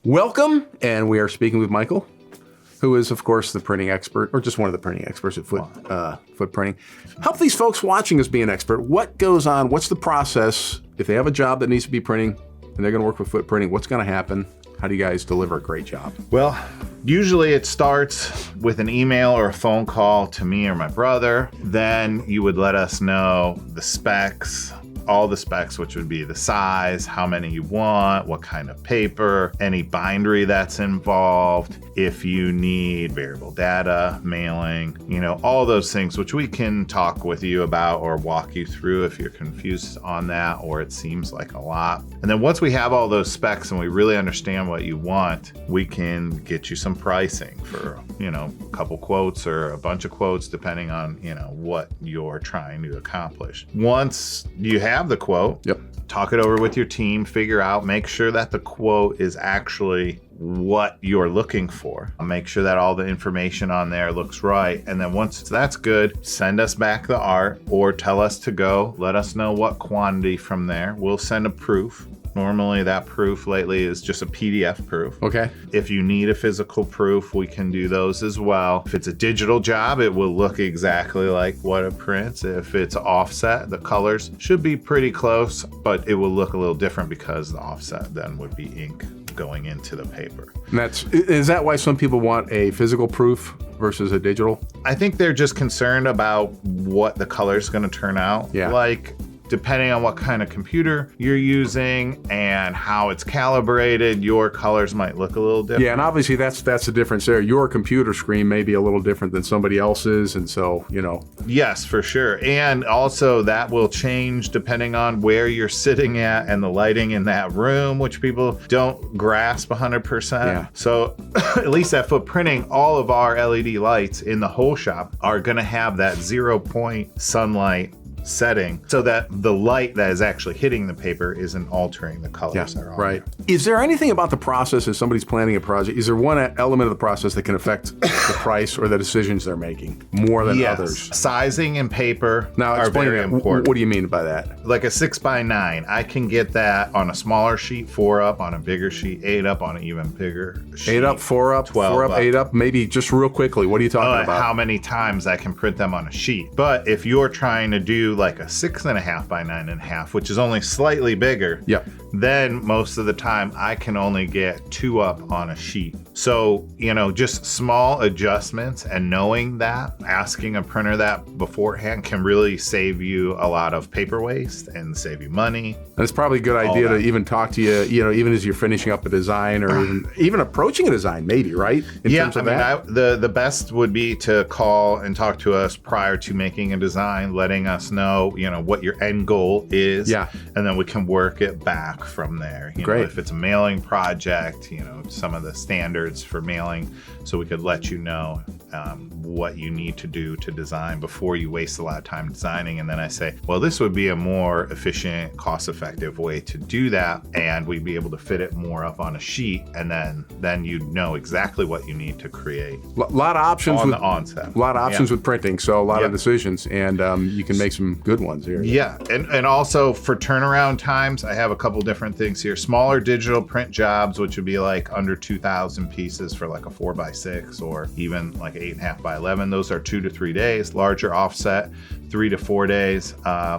Welcome, and we are speaking with Michael, who is, of course, the printing expert, or just one of the printing experts at Foote Printing. Help these folks watching us be an expert. What goes on? What's the process? If they have a job that needs to be printing, and they're going to work with Foote Printing, what's going to happen? How do you guys deliver a great job? Well, usually it starts with an email or a phone call to me or my brother. Then you would let us know the specs, all the specs, which would be the size, how many you want, what kind of paper, any bindery that's involved, if you need variable data, mailing, all those things, which we can talk with you about or walk you through if you're confused on that or it seems like a lot. And then once we have all those specs and we really understand what you want, we can get you some pricing for, a couple quotes or a bunch of quotes, depending on, what you're trying to accomplish. Once you have the quote, talk it over with your team, figure out, make sure that the quote is actually what you're looking for. Make sure that all the information on there looks right. And then once that's good, send us back the art or tell us to go. Let us know what quantity from there. We'll send a proof. Normally that proof lately is just a PDF proof. Okay. If you need a physical proof, we can do those as well. If it's a digital job, it will look exactly like what it prints. If it's offset, the colors should be pretty close, but it will look a little different because the offset then would be ink going into the paper. And is that why some people want a physical proof versus a digital? I think they're just concerned about what the color is going to turn out. Yeah. Like, depending on what kind of computer you're using and how it's calibrated, your colors might look a little different. Yeah, and obviously that's the difference there. Your computer screen may be a little different than somebody else's, and so, Yes, for sure. And also that will change depending on where you're sitting at and the lighting in that room, which people don't grasp 100%. Yeah. So at least at Foote Printing, all of our LED lights in the whole shop are going to have that 0-point sunlight setting so that the light that is actually hitting the paper isn't altering the colors that are on right. there. Is there anything about the process as somebody's planning a project? Is there one element of the process that can affect the price or the decisions they're making more than others? Sizing and paper are explain very that. important. What do you mean by that? Like a 6x9, I can get that on a smaller sheet, 4 up, on a bigger sheet, 8 up, on an even bigger sheet. 8 up, 4 up, 12 4 up, 8 up. Maybe just real quickly, what are you talking about? How many times I can print them on a sheet. But if you're trying to do like a 6.5 by 9.5, which is only slightly bigger, then most of the time I can only get 2 up on a sheet. So, just small adjustments and knowing that, asking a printer that beforehand can really save you a lot of paper waste and save you money. And it's probably a good idea to even talk to you, even as you're finishing up a design or even approaching a design, maybe, right? In terms of the best would be to call and talk to us prior to making a design, letting us know, what your end goal is. Yeah. And then we can work it back from there. Great. If it's a mailing project, some of the standards for mailing, so we could let you know what you need to do to design before you waste a lot of time designing. And then I say, well, this would be a more efficient, cost-effective way to do that, and we'd be able to fit it more up on a sheet, and then you know exactly what you need to create. A lot of options on the onset. A lot of options with printing, so a lot of decisions, and you can make some good ones here. Yeah, and also for turnaround times, I have a couple different things here. Smaller digital print jobs, which would be like under 2,000 pieces for like a 4x6 or even like 8.5 by 11. Those are 2 to 3 days. Larger offset, 3 to 4 days.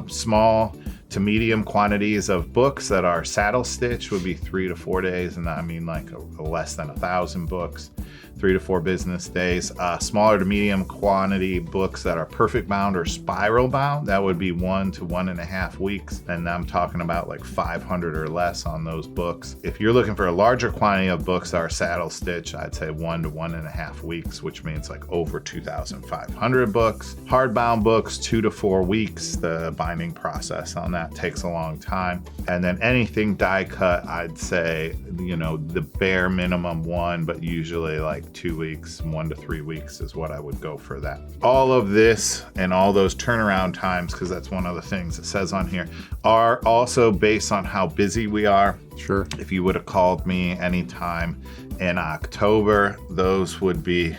Small to medium quantities of books that are saddle stitch would be 3 to 4 days, and I mean like less than 1,000 books. 3 to 4 business days. Smaller to medium quantity books that are perfect bound or spiral bound, that would be 1 to 1.5 weeks. And I'm talking about like 500 or less on those books. If you're looking for a larger quantity of books that are saddle stitch, I'd say 1 to 1.5 weeks, which means like over 2,500 books. Hardbound books, 2 to 4 weeks. The binding process on that takes a long time. And then anything die cut, I'd say, the bare minimum 1, but usually like 2 weeks, 1 to 3 weeks is what I would go for that. All of this and all those turnaround times, because that's one of the things it says on here, are also based on how busy we are. Sure. If you would have called me anytime in October, those would be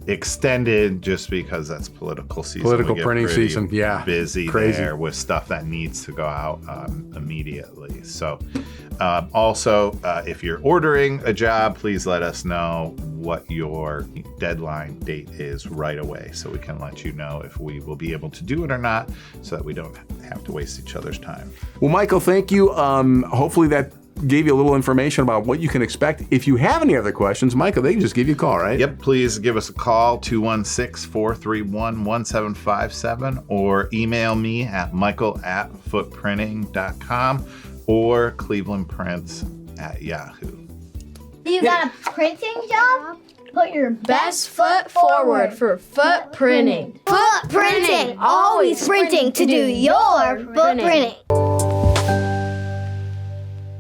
extended just because that's political season. Political printing season, busy there with stuff that needs to go out immediately. So Also, if you're ordering a job, please let us know what your deadline date is right away so we can let you know if we will be able to do it or not so that we don't have to waste each other's time. Well, Michael, thank you. Hopefully that gave you a little information about what you can expect. If you have any other questions, Michael, they can just give you a call, right? Yep, please give us a call, 216-431-1757, or email me at michael@footeprinting.com or clevelandprints@yahoo. You got a printing job? Put your Best foot forward for Foote Printing. Foot printing, always printing to do your foot printing.